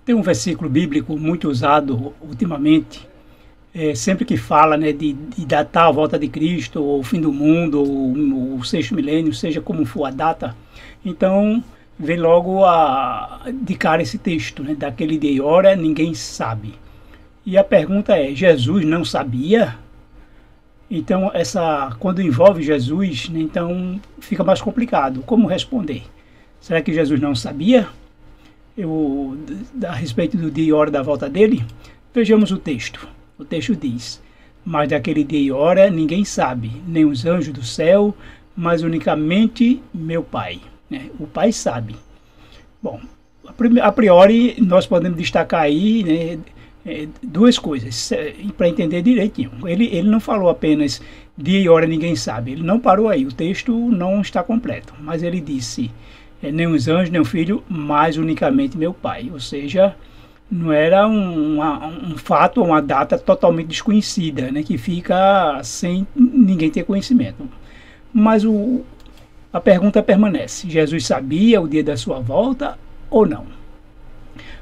Tem um versículo bíblico muito usado ultimamente, sempre que fala, né, de datar a volta de Cristo, ou o fim do mundo, ou o sexto milênio, seja como for a data. Então, vem logo de cara esse texto, né, daquele dia e hora, ninguém sabe. E a pergunta é, Jesus não sabia? Então, quando envolve Jesus, né, então fica mais complicado. Como responder? Será que Jesus não sabia? A respeito do dia e hora da volta dele? Vejamos o texto. O texto diz: mas daquele dia e hora ninguém sabe, nem os anjos do céu, mas unicamente meu Pai. O Pai sabe. Bom, a priori nós podemos destacar aí, né, duas coisas para entender direitinho. Ele não falou apenas dia e hora ninguém sabe, ele não parou aí, o texto não está completo, mas ele disse nem os anjos, nem o filho, mas unicamente meu Pai. Ou seja, não era um fato, uma data totalmente desconhecida, né, que fica sem ninguém ter conhecimento. Mas a pergunta permanece: Jesus sabia o dia da sua volta ou não?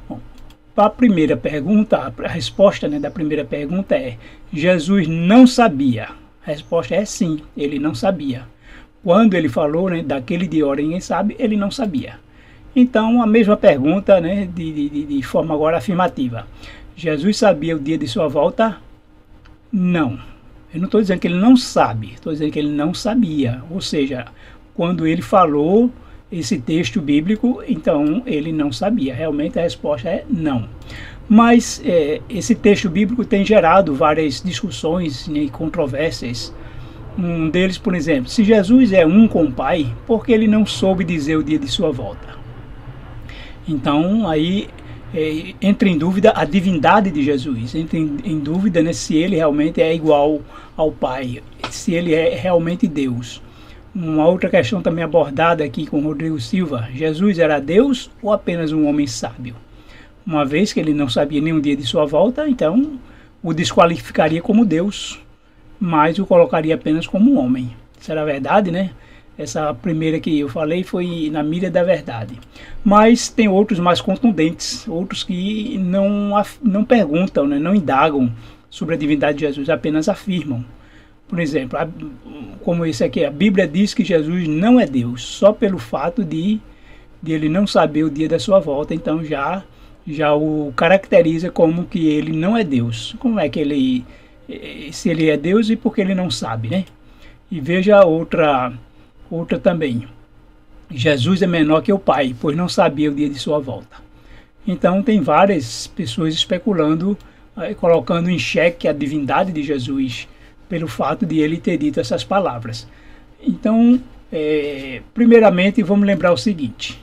Bom, para a primeira pergunta, a resposta, né, da primeira pergunta é: Jesus não sabia. A resposta é sim, ele não sabia. Quando ele falou, né, daquele dia e hora ninguém sabe, ele não sabia. Então, a mesma pergunta, né, de forma agora afirmativa. Jesus sabia o dia de sua volta? Não. Eu não estou dizendo que ele não sabe, estou dizendo que ele não sabia. Ou seja, quando ele falou esse texto bíblico, então ele não sabia. Realmente a resposta é não. Mas esse texto bíblico tem gerado várias discussões, né, e controvérsias. Um deles, por exemplo, se Jesus é um com o Pai, por que ele não soube dizer o dia de sua volta? Então, aí entra em dúvida a divindade de Jesus, entra em dúvida, né, se ele realmente é igual ao Pai, se ele é realmente Deus. Uma outra questão também abordada aqui com Rodrigo Silva: Jesus era Deus ou apenas um homem sábio? Uma vez que ele não sabia nem o dia de sua volta, então o desqualificaria como Deus, mas o colocaria apenas como um homem. Será verdade, né? Essa primeira que eu falei foi na mira da verdade. Mas tem outros mais contundentes, outros que não perguntam, né? Não indagam sobre a divindade de Jesus, apenas afirmam. Por exemplo, como esse aqui, a Bíblia diz que Jesus não é Deus, só pelo fato de ele não saber o dia da sua volta, então já o caracteriza como que ele não é Deus. Como é que ele... se ele é Deus e por que ele não sabe, né? E veja outra também: Jesus é menor que o Pai, pois não sabia o dia de sua volta. Então tem várias pessoas especulando, colocando em xeque a divindade de Jesus pelo fato de ele ter dito essas palavras. Então, primeiramente vamos lembrar o seguinte: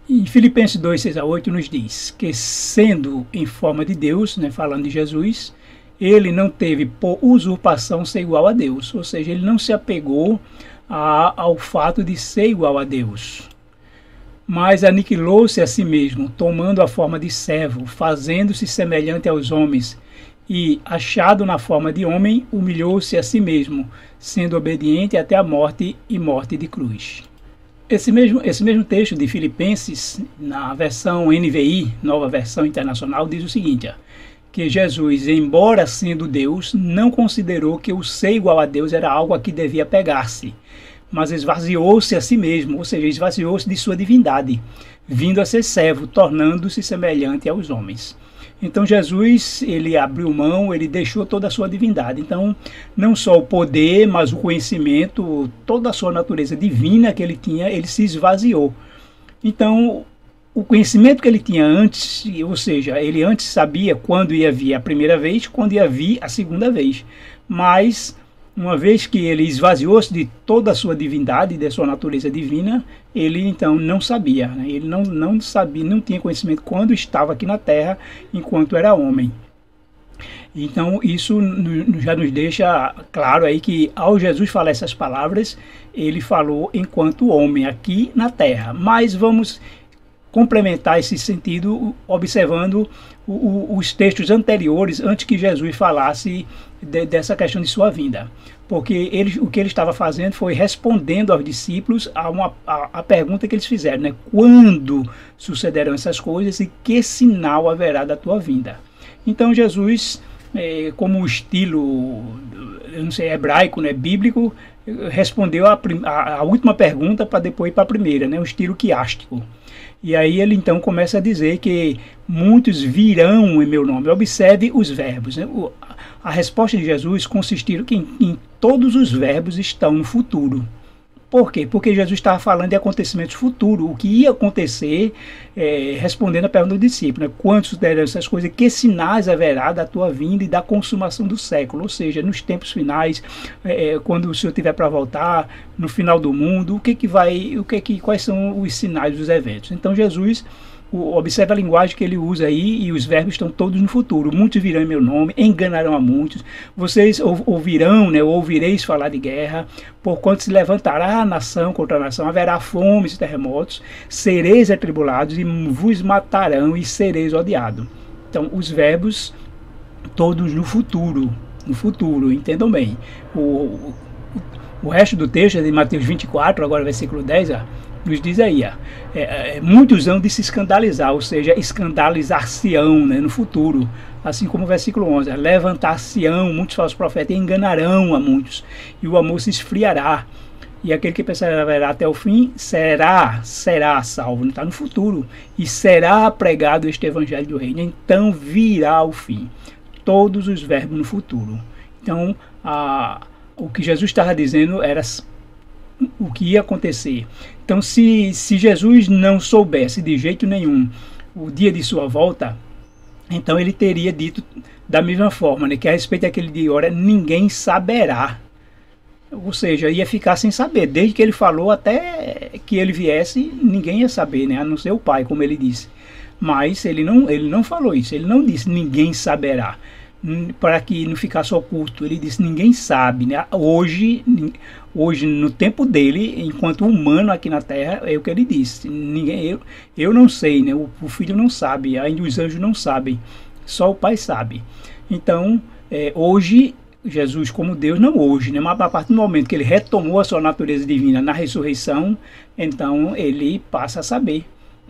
em Filipenses 2, 6 a 8 nos diz que, sendo em forma de Deus, né, falando de Jesus, ele não teve por usurpação ser igual a Deus, ou seja, ele não se apegou ao fato de ser igual a Deus, mas aniquilou-se a si mesmo, tomando a forma de servo, fazendo-se semelhante aos homens, e, achado na forma de homem, humilhou-se a si mesmo, sendo obediente até a morte e morte de cruz. Esse mesmo texto de Filipenses, na versão NVI, Nova Versão Internacional, diz o seguinte: que Jesus, embora sendo Deus, não considerou que o ser igual a Deus era algo a que devia pegar-se, mas esvaziou-se a si mesmo, ou seja, esvaziou-se de sua divindade, vindo a ser servo, tornando-se semelhante aos homens. Então Jesus, ele abriu mão, ele deixou toda a sua divindade. Então, não só o poder, mas o conhecimento, toda a sua natureza divina que ele tinha, ele se esvaziou. Então, o conhecimento que ele tinha antes, ou seja, ele antes sabia quando ia vir a primeira vez, quando ia vir a segunda vez. Mas, uma vez que ele esvaziou-se de toda a sua divindade, da sua natureza divina, ele então não sabia, né? Ele não sabia, não tinha conhecimento quando estava aqui na Terra, enquanto era homem. Então isso já nos deixa claro aí que, ao Jesus falar essas palavras, ele falou enquanto homem aqui na Terra. Mas vamos complementar esse sentido observando os textos anteriores, antes que Jesus falasse dessa questão de sua vinda. Porque o que ele estava fazendo foi respondendo aos discípulos a pergunta que eles fizeram, né? Quando sucederão essas coisas e que sinal haverá da tua vinda? Então Jesus, como o estilo, eu não sei, hebraico, né, bíblico, respondeu a última pergunta para depois ir para a primeira, né, um estilo quiástico. E aí ele então começa a dizer que muitos virão em meu nome. Observe os verbos, né? A resposta de Jesus consistiu que em todos os verbos estão no futuro. Por quê? Porque Jesus estava falando de acontecimentos futuros, o que ia acontecer, respondendo a pergunta do discípulo, né? Quantos sucederão essas coisas, que sinais haverá da tua vinda e da consumação do século, ou seja, nos tempos finais, quando o Senhor tiver para voltar, no final do mundo, quais são os sinais dos eventos. Então Jesus, observa a linguagem que ele usa aí, e os verbos estão todos no futuro. Muitos virão em meu nome, enganarão a muitos. Vocês ouvirão, né, ouvireis falar de guerra, porquanto se levantará nação contra nação, haverá fomes e terremotos, sereis atribulados e vos matarão e sereis odiados. Então, os verbos todos no futuro, entendam bem. O resto do texto é de Mateus 24, agora versículo 10, nos diz aí, muitos hão de se escandalizar, ou seja, escandalizar-se-ão, né, no futuro, assim como o versículo 11, levantar-se-ão muitos falsos profetas e enganarão a muitos, e o amor se esfriará, e aquele que perseverará até o fim será salvo, está no futuro, e será pregado este evangelho do reino, então virá o fim. Todos os verbos no futuro. Então, o que Jesus estava dizendo era o que ia acontecer. Então, se Jesus não soubesse de jeito nenhum o dia de sua volta, então ele teria dito da mesma forma, né, que a respeito daquele dia e hora ninguém saberá. Ou seja, ia ficar sem saber. Desde que ele falou até que ele viesse, ninguém ia saber, né, a não ser o Pai, como ele disse. Mas ele não falou isso, ele não disse ninguém saberá, para que não ficasse oculto. Ele disse ninguém sabe, né? Hoje no tempo dele, enquanto humano aqui na Terra, é o que ele disse. Eu não sei, né? O Filho não sabe, ainda os anjos não sabem, só o Pai sabe. Então, hoje, Jesus como Deus, não hoje, né? Mas a partir do momento que ele retomou a sua natureza divina na ressurreição, então ele passa a saber,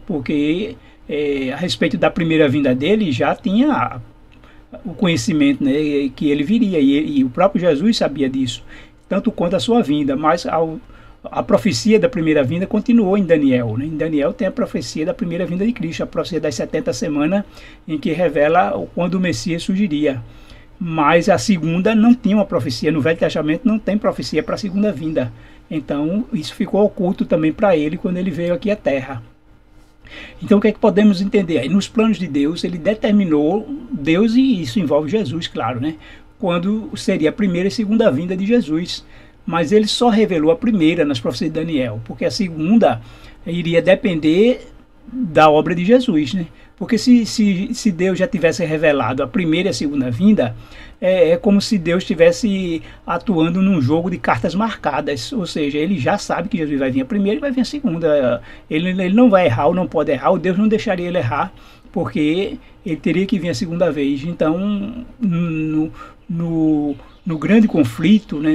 porque a respeito da primeira vinda dele já tinha o conhecimento, né, que ele viria, e o próprio Jesus sabia disso, tanto quanto a sua vinda, mas a profecia da primeira vinda continuou em Daniel, né? Em Daniel tem a profecia da primeira vinda de Cristo, a profecia das 70 semanas, em que revela quando o Messias surgiria. Mas a segunda não tinha uma profecia, no Velho Testamento não tem profecia para a segunda vinda, então isso ficou oculto também para ele quando ele veio aqui à Terra. Então o que é que podemos entender aí? Nos planos de Deus, ele determinou, Deus, e isso envolve Jesus, claro, né, quando seria a primeira e segunda vinda de Jesus. Mas ele só revelou a primeira nas profecias de Daniel, porque a segunda iria depender da obra de Jesus, né? Porque se Deus já tivesse revelado a primeira e a segunda vinda, é como se Deus estivesse atuando num jogo de cartas marcadas, ou seja, ele já sabe que Jesus vai vir a primeira e vai vir a segunda. Ele não vai errar ou não pode errar, o Deus não deixaria ele errar, porque ele teria que vir a segunda vez. Então, no grande conflito, né,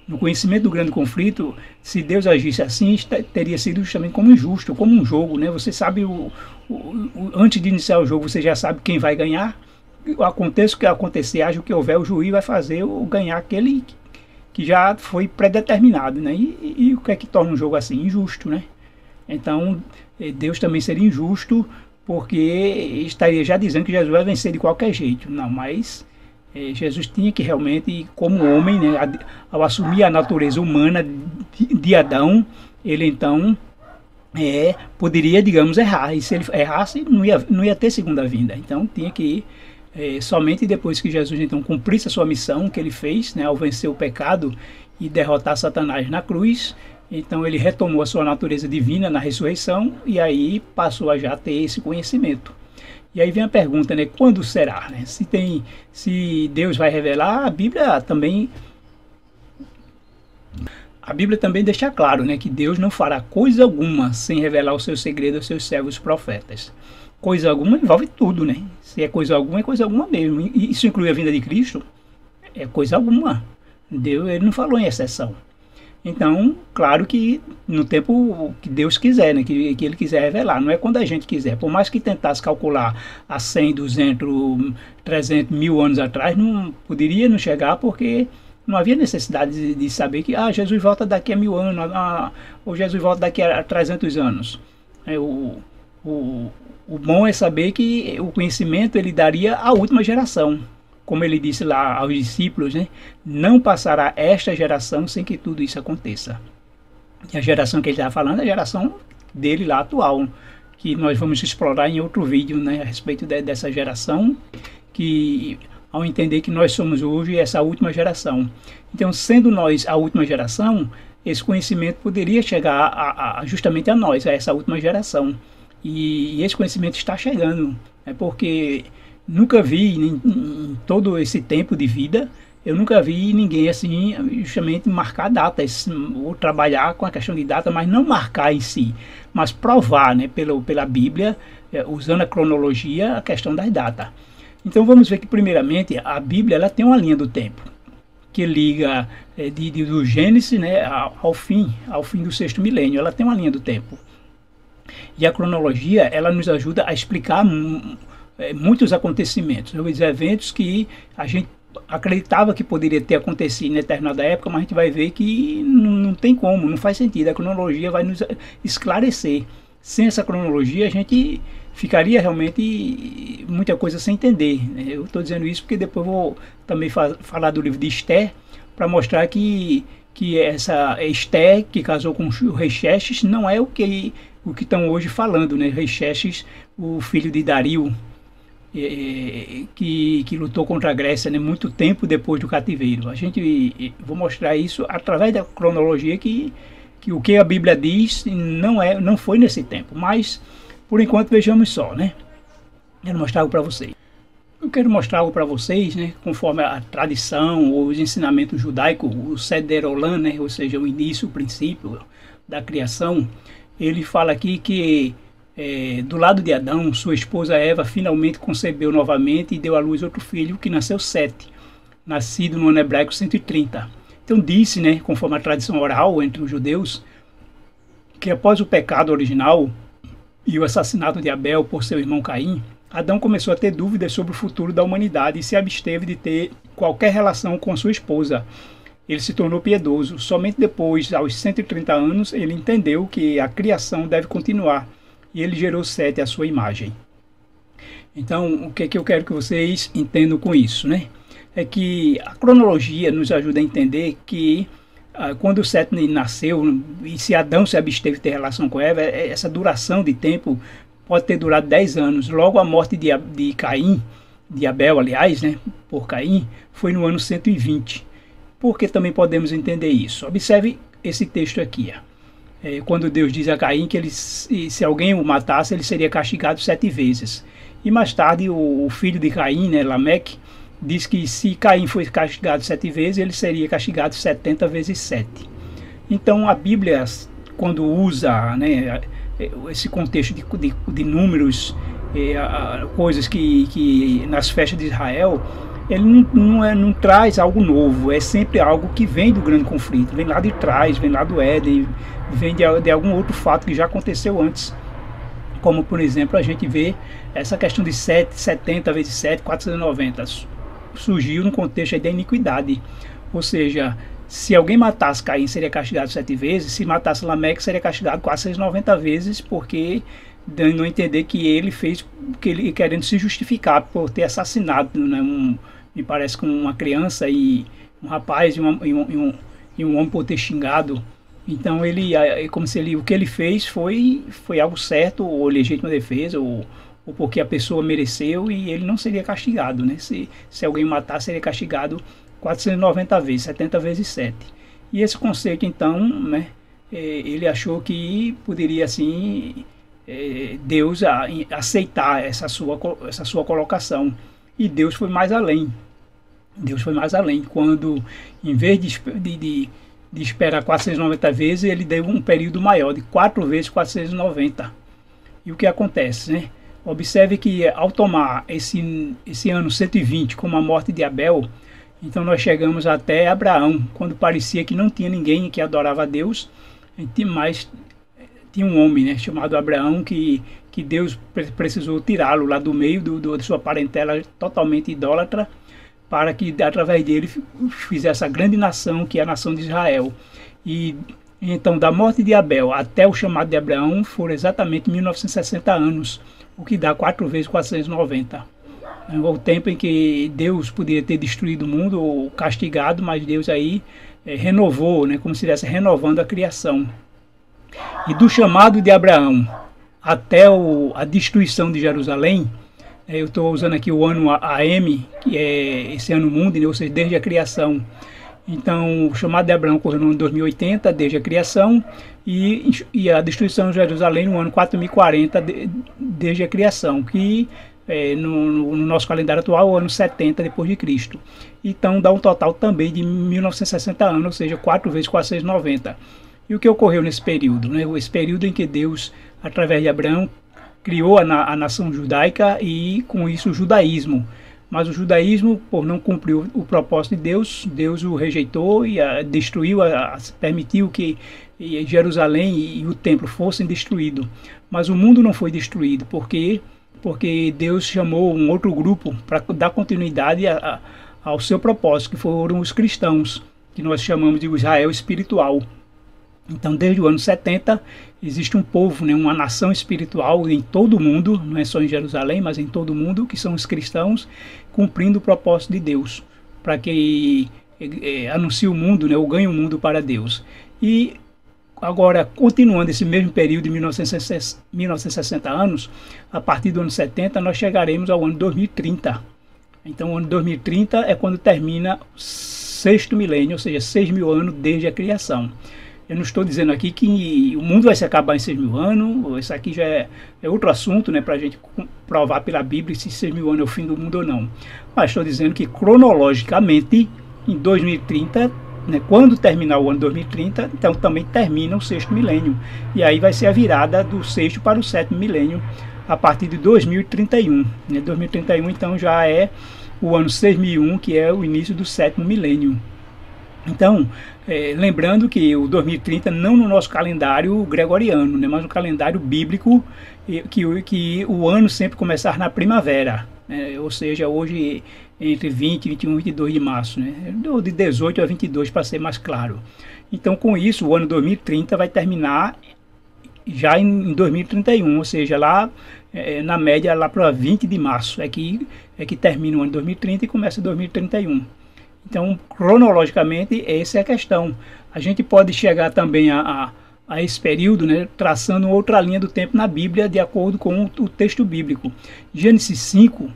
no conhecimento do grande conflito, se Deus agisse assim, teria sido justamente como injusto, como um jogo, né? Você sabe, antes de iniciar o jogo, você já sabe quem vai ganhar. Aconteça o que acontecer, haja o que houver, o juiz vai fazer o ganhar aquele que já foi predeterminado, né? E o que é que torna um jogo assim? Injusto, né? Então, Deus também seria injusto, porque estaria já dizendo que Jesus vai vencer de qualquer jeito. Não, mas Jesus tinha que realmente, como homem, né, ao assumir a natureza humana de Adão, ele então poderia, digamos, errar. E se ele errasse, não ia ter segunda vinda. Então tinha que somente depois que Jesus então cumprisse a sua missão que ele fez, né, ao vencer o pecado e derrotar Satanás na cruz, então ele retomou a sua natureza divina na ressurreição e aí passou a já ter esse conhecimento. E aí vem a pergunta, né, quando será? Né? Se Deus vai revelar, a Bíblia também A Bíblia também deixa claro, né, que Deus não fará coisa alguma sem revelar o seu segredo aos seus servos profetas. Coisa alguma envolve tudo, né? Se é coisa alguma mesmo. E isso inclui a vinda de Cristo? É coisa alguma. Deus, ele não falou em exceção. Então, claro que no tempo que Deus quiser, né, que Ele quiser revelar, não é quando a gente quiser. Por mais que tentasse calcular há 100, 200, 300, 1000 anos atrás, não poderia não chegar porque não havia necessidade de saber que Jesus volta daqui a 1000 anos, ou Jesus volta daqui a 300 anos. O bom é saber que o conhecimento ele daria à última geração. Como ele disse lá aos discípulos, né? Não passará esta geração sem que tudo isso aconteça. E a geração que ele estava falando é a geração dele lá atual, que nós vamos explorar em outro vídeo, né? A respeito dessa geração, que ao entender que nós somos hoje essa última geração. Então, sendo nós a última geração, esse conhecimento poderia chegar justamente a nós, a essa última geração. E esse conhecimento está chegando, porque nunca vi, em todo esse tempo de vida, eu nunca vi ninguém assim, justamente marcar datas, ou trabalhar com a questão de data, mas não marcar em si, mas provar, né, pela Bíblia, usando a cronologia, a questão das datas. Então vamos ver que, primeiramente, a Bíblia ela tem uma linha do tempo, que liga do Gênesis, né, ao fim do 6º milênio, ela tem uma linha do tempo. E a cronologia, ela nos ajuda a explicar muitos acontecimentos, os eventos que a gente acreditava que poderia ter acontecido em determinada época, mas a gente vai ver que não tem como, não faz sentido. A cronologia vai nos esclarecer. Sem essa cronologia, a gente ficaria realmente muita coisa sem entender. Eu estou dizendo isso porque depois vou também falar do livro de Esther, para mostrar que essa Esther, que casou com o rei Xerxes, não é o que estão hoje falando, né? Rei Xerxes, o filho de Dario, que lutou contra a Grécia, né, muito tempo depois do cativeiro. Vou mostrar isso através da cronologia que o que a Bíblia diz não foi nesse tempo, mas por enquanto vejamos só, né? Quero mostrar algo para vocês. Eu quero mostrar algo para vocês, né, conforme a tradição ou os ensinamentos judaicos, o Seder Olam, né, ou seja, o início, o princípio da criação. Ele fala aqui que do lado de Adão, sua esposa Eva finalmente concebeu novamente e deu à luz outro filho, que nasceu Sete, nascido no ano hebraico 130. Então disse, né, conforme a tradição oral entre os judeus, que após o pecado original e o assassinato de Abel por seu irmão Caim, Adão começou a ter dúvidas sobre o futuro da humanidade e se absteve de ter qualquer relação com sua esposa. Ele se tornou piedoso. Somente depois, aos 130 anos, ele entendeu que a criação deve continuar. E ele gerou Sete à sua imagem. Então, o que é que eu quero que vocês entendam com isso, né? É que a cronologia nos ajuda a entender que quando Sete nasceu, e se Adão se absteve de ter relação com Eva, essa duração de tempo pode ter durado 10 anos. Logo, a morte de Caim, de Abel, aliás, né, por Caim, foi no ano 120. Por que também podemos entender isso? Observe esse texto aqui, quando Deus diz a Caim que se alguém o matasse, ele seria castigado 7 vezes. E mais tarde, o filho de Caim, né, Lameque, diz que se Caim foi castigado 7 vezes, ele seria castigado 70 vezes 7. Então, a Bíblia, quando usa, né, esse contexto de números, coisas que nas festas de Israel, ele não traz algo novo, é sempre algo que vem do grande conflito, vem lá de trás, vem lá do Éden, vem de algum outro fato que já aconteceu antes. Como, por exemplo, a gente vê essa questão de 70 vezes 7, 490, surgiu no contexto da iniquidade. Ou seja, se alguém matasse Caim, seria castigado 7 vezes, se matasse Lameque, seria castigado 490 vezes, porque dando a entender que ele fez, querendo se justificar por ter assassinado, né, me parece com uma criança e um rapaz e um homem por ter xingado. Então ele, como se o que ele fez foi algo certo, ou legítima defesa, ou porque a pessoa mereceu, e ele não seria castigado, né? Se alguém matar, seria castigado 490 vezes, 70 vezes 7. E esse conceito, então, né, ele achou que poderia, assim, Deus aceitar essa sua colocação. E Deus foi mais além. Deus foi mais além, quando, em vez de esperar 490 vezes, ele deu um período maior, de 4 vezes 490. E o que acontece, né? Observe que ao tomar esse ano 120 como a morte de Abel, então nós chegamos até Abraão, quando parecia que não tinha ninguém que adorava a Deus, mas tinha um homem, né, chamado Abraão, que Deus precisou tirá-lo lá do meio da sua parentela totalmente idólatra, para que através dele fizesse a grande nação, que é a nação de Israel. E então, da morte de Abel até o chamado de Abraão, foram exatamente 1960 anos, o que dá 4 vezes 490. O tempo em que Deus poderia ter destruído o mundo ou castigado, mas Deus aí renovou, né, como se estivesse renovando a criação. E do chamado de Abraão até a destruição de Jerusalém, eu estou usando aqui o ano AM, que é esse ano mundo, né, ou seja, desde a criação. Então, o chamado de Abraão ocorreu no ano 2080, desde a criação, e a destruição de Jerusalém no ano 4040, desde a criação, que no nosso calendário atual, o ano 70 depois de Cristo. Então, dá um total também de 1960 anos, ou seja, 4 vezes 490. E o que ocorreu nesse período? Né? Esse período em que Deus, através de Abraão, criou a nação judaica e, com isso, o judaísmo. Mas o judaísmo, por não cumprir o propósito de Deus, Deus o rejeitou e destruiu, permitiu que Jerusalém e o templo fossem destruídos. Mas o mundo não foi destruído, porque Deus chamou um outro grupo para dar continuidade ao seu propósito, que foram os cristãos, que nós chamamos de Israel espiritual. Então, desde o ano 70, existe um povo, né, uma nação espiritual em todo o mundo, não é só em Jerusalém, mas em todo o mundo, que são os cristãos, cumprindo o propósito de Deus, para que anuncie o mundo, né, ou ganhe o mundo para Deus. E agora, continuando esse mesmo período de 1960 anos, a partir do ano 70, nós chegaremos ao ano 2030. Então, o ano 2030 é quando termina o 6º milênio, ou seja, 6.000 anos desde a criação. Eu não estou dizendo aqui que o mundo vai se acabar em 6.000 anos, isso aqui já é outro assunto, né, para a gente provar pela Bíblia se 6.000 anos é o fim do mundo ou não. Mas estou dizendo que cronologicamente, em 2030, né, quando terminar o ano 2030, então também termina o 6º milênio. E aí vai ser a virada do 6º para o 7º milênio, a partir de 2031. Né, 2031 então já é o ano 6001, que é o início do 7º milênio. Então, lembrando que o 2030 não no nosso calendário gregoriano, né, mas no calendário bíblico, que o ano sempre começar na primavera, né, ou seja, hoje entre 20, 21 e 22 de março, né, ou de 18 a 22 para ser mais claro. Então, com isso, o ano 2030 vai terminar já em 2031, ou seja, lá na média lá para 20 de março é que termina o ano 2030 e começa 2031. Então, cronologicamente, essa é a questão. A gente pode chegar também a esse período, né, traçando outra linha do tempo na Bíblia, de acordo com o texto bíblico. Gênesis 5,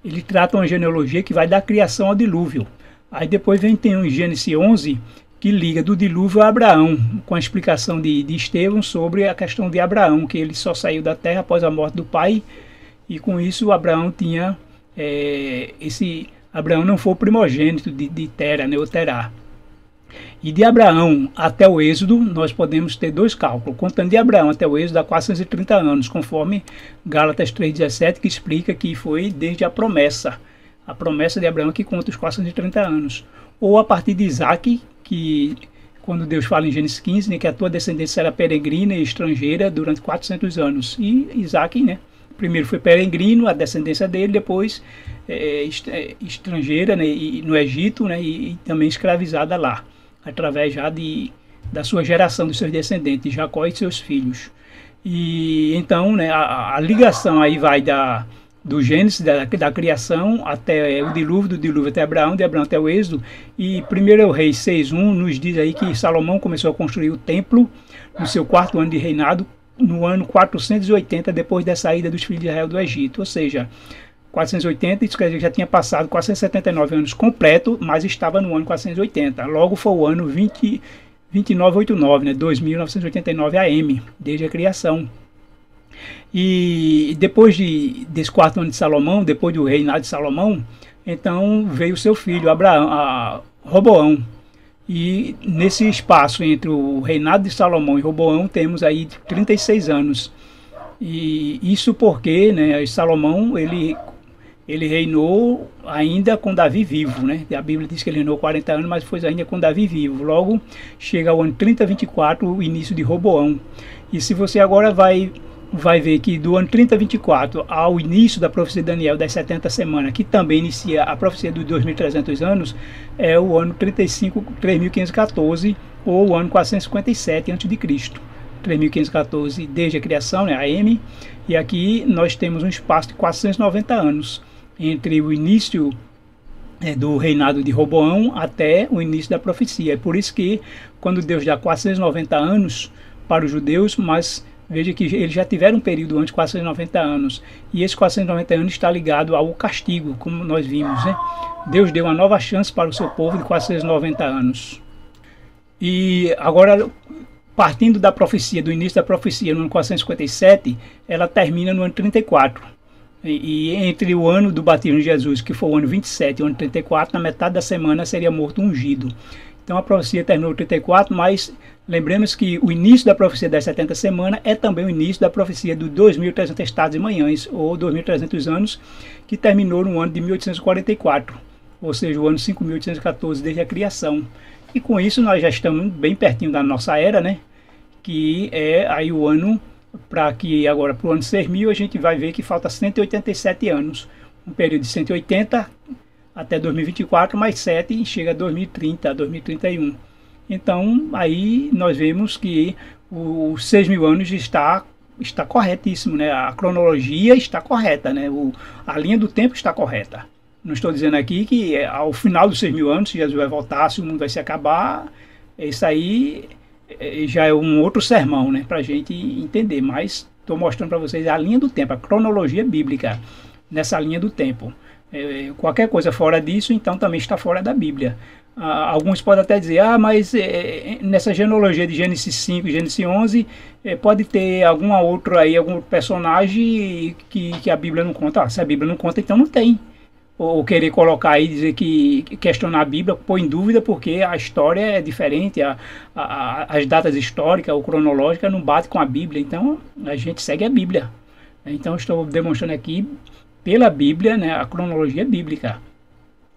ele trata uma genealogia que vai da criação ao dilúvio. Aí depois tem um Gênesis 11, que liga do dilúvio a Abraão, com a explicação de Estevão sobre a questão de Abraão, que ele só saiu da terra após a morte do pai, e com isso Abraão tinha Abraão não foi o primogênito de Tera, né, ou Terá. E de Abraão até o Êxodo, nós podemos ter 2 cálculos. Contando de Abraão até o Êxodo, dá 430 anos, conforme Gálatas 3,17, que explica que foi desde a promessa de Abraão que conta os 430 anos. Ou a partir de Isaac, que quando Deus fala em Gênesis 15, né, que a tua descendência será peregrina e estrangeira durante 400 anos. E Isaac, né, primeiro foi peregrino, a descendência dele, depois estrangeira, né, no Egito, né, e também escravizada lá, através já da sua geração, dos seus descendentes, Jacó e seus filhos. E então, né, a ligação aí vai do Gênesis, da criação, até o dilúvio, do dilúvio até Abraão, de Abraão até o Êxodo. E 1 Reis 6:1 nos diz aí que Salomão começou a construir o templo no seu 4º ano de reinado, no ano 480, depois da saída dos filhos de Israel do Egito. Ou seja, 480, isso quer dizer que já tinha passado 479 anos completo, mas estava no ano 480. Logo foi o ano 2989, né, 2989 AM, desde a criação. E depois desse 4º ano de Salomão, depois do reinado de Salomão, então veio seu filho Roboão. E nesse espaço entre o reinado de Salomão e Roboão temos aí 36 anos. E isso porque, né, Salomão ele reinou ainda com Davi vivo, né? A Bíblia diz que ele reinou 40 anos, mas foi ainda com Davi vivo. Logo, chega ao ano 3024, o início de Roboão. E se você agora vai ver que do ano 3024 ao início da profecia de Daniel das 70 semanas, que também inicia a profecia dos 2.300 anos, é o ano 3514 ou o ano 457 a.C. 3514 desde a criação, né, a M, e aqui nós temos um espaço de 490 anos entre o início do reinado de Roboão até o início da profecia. É por isso que quando Deus dá 490 anos para os judeus, mas veja que eles já tiveram um período antes de 490 anos, e esse 490 anos está ligado ao castigo, como nós vimos, né? Deus deu uma nova chance para o seu povo de 490 anos. E agora, partindo da profecia, do início da profecia, no ano 457, ela termina no ano 34. E entre o ano do batismo de Jesus, que foi o ano 27 e o ano 34, na metade da semana seria morto ungido. Então a profecia terminou no 34, mas lembremos que o início da profecia das 70 semanas é também o início da profecia dos 2.300 estados e manhãs, ou 2.300 anos, que terminou no ano de 1844, ou seja, o ano 5.814 desde a criação. E com isso nós já estamos bem pertinho da nossa era, né? Que é aí o ano, para que agora para o ano 6.000 a gente vai ver que falta 187 anos, um período de 180 até 2024, mais 7 e chega a 2030, 2031. Então aí nós vemos que os 6.000 anos está corretíssimo, né? A cronologia está correta, né? A linha do tempo está correta. Não estou dizendo aqui que ao final dos 6.000 anos, se Jesus vai voltar, se o mundo vai se acabar, isso aí já é um outro sermão, né, para a gente entender, mas estou mostrando para vocês a linha do tempo, a cronologia bíblica nessa linha do tempo. Qualquer coisa fora disso, então também está fora da Bíblia. Alguns podem até dizer, mas nessa genealogia de Gênesis 5 e Gênesis 11, pode ter algum outro personagem que a Bíblia não conta. Se a Bíblia não conta, então não tem. Ou querer colocar aí, dizer que questionar a Bíblia, pôr em dúvida, porque a história é diferente, as datas históricas ou cronológicas não batem com a Bíblia, então a gente segue a Bíblia. Então estou demonstrando aqui, pela Bíblia, né, a cronologia bíblica.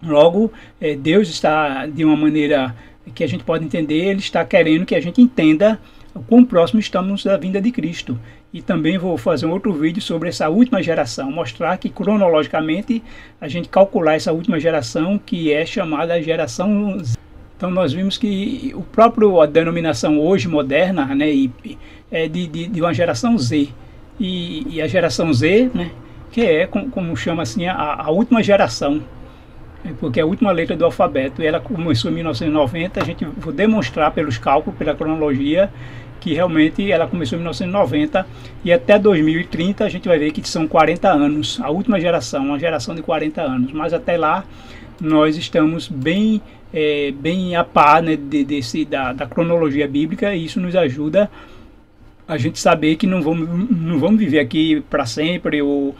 Logo, Deus está, de uma maneira que a gente pode entender, Ele está querendo que a gente entenda o quão próximo estamos da vinda de Cristo. E também vou fazer um outro vídeo sobre essa última geração, mostrar que cronologicamente a gente calcular essa última geração, que é chamada geração Z. Então nós vimos que a denominação hoje moderna, né, é de uma geração Z. E a geração Z, né, que é como chama assim a última geração, porque é a última letra do alfabeto. Ela começou em 1990, a gente vou demonstrar pelos cálculos, pela cronologia, que realmente ela começou em 1990 e até 2030 a gente vai ver que são 40 anos, a última geração, uma geração de 40 anos, mas até lá nós estamos bem a par, né, da cronologia bíblica, e isso nos ajuda a gente saber que não vamos viver aqui para sempre, o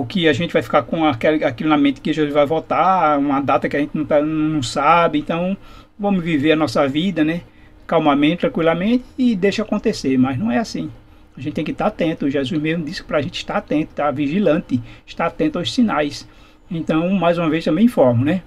que a gente vai ficar com aquilo na mente que Jesus vai voltar, uma data que a gente não sabe. Então vamos viver a nossa vida, né, calmamente, tranquilamente, e deixa acontecer, mas não é assim. A gente tem que estar atento. Jesus mesmo disse para a gente estar atento, estar vigilante, estar atento aos sinais. Então, mais uma vez, também informo, né?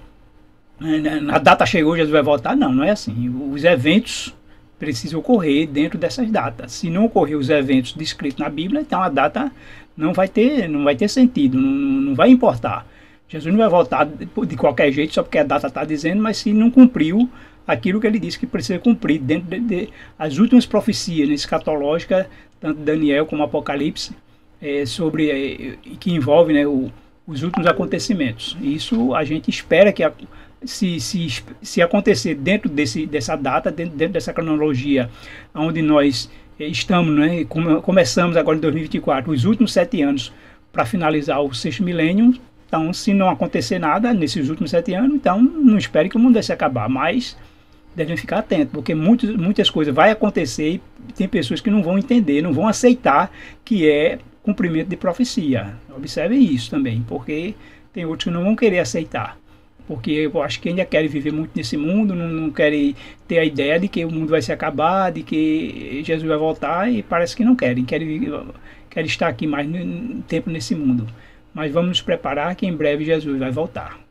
A data chegou, Jesus vai voltar? Não, não é assim. Os eventos precisam ocorrer dentro dessas datas. Se não ocorrer os eventos descritos na Bíblia, então a data não vai ter sentido, não vai importar. Jesus não vai voltar de qualquer jeito, só porque a data está dizendo, mas se não cumpriu aquilo que ele disse que precisa cumprir, dentro as últimas profecias, né, escatológicas, tanto Daniel como Apocalipse, que envolve, né, os últimos acontecimentos. Isso a gente espera que se acontecer dentro dessa data, dentro dessa cronologia, onde nós estamos, né, começamos agora em 2024, os últimos 7 anos para finalizar o 6º milênio. Então, se não acontecer nada nesses últimos 7 anos, então não espere que o mundo vai se acabar, mas devem ficar atentos, porque muitas coisas vão acontecer e tem pessoas que não vão entender, não vão aceitar que é cumprimento de profecia. Observem isso também, porque tem outros que não vão querer aceitar. porque eu acho que ainda querem viver muito nesse mundo, não querem ter a ideia de que o mundo vai se acabar, de que Jesus vai voltar, e parece que não querem estar aqui mais tempo nesse mundo. Mas vamos nos preparar que em breve Jesus vai voltar.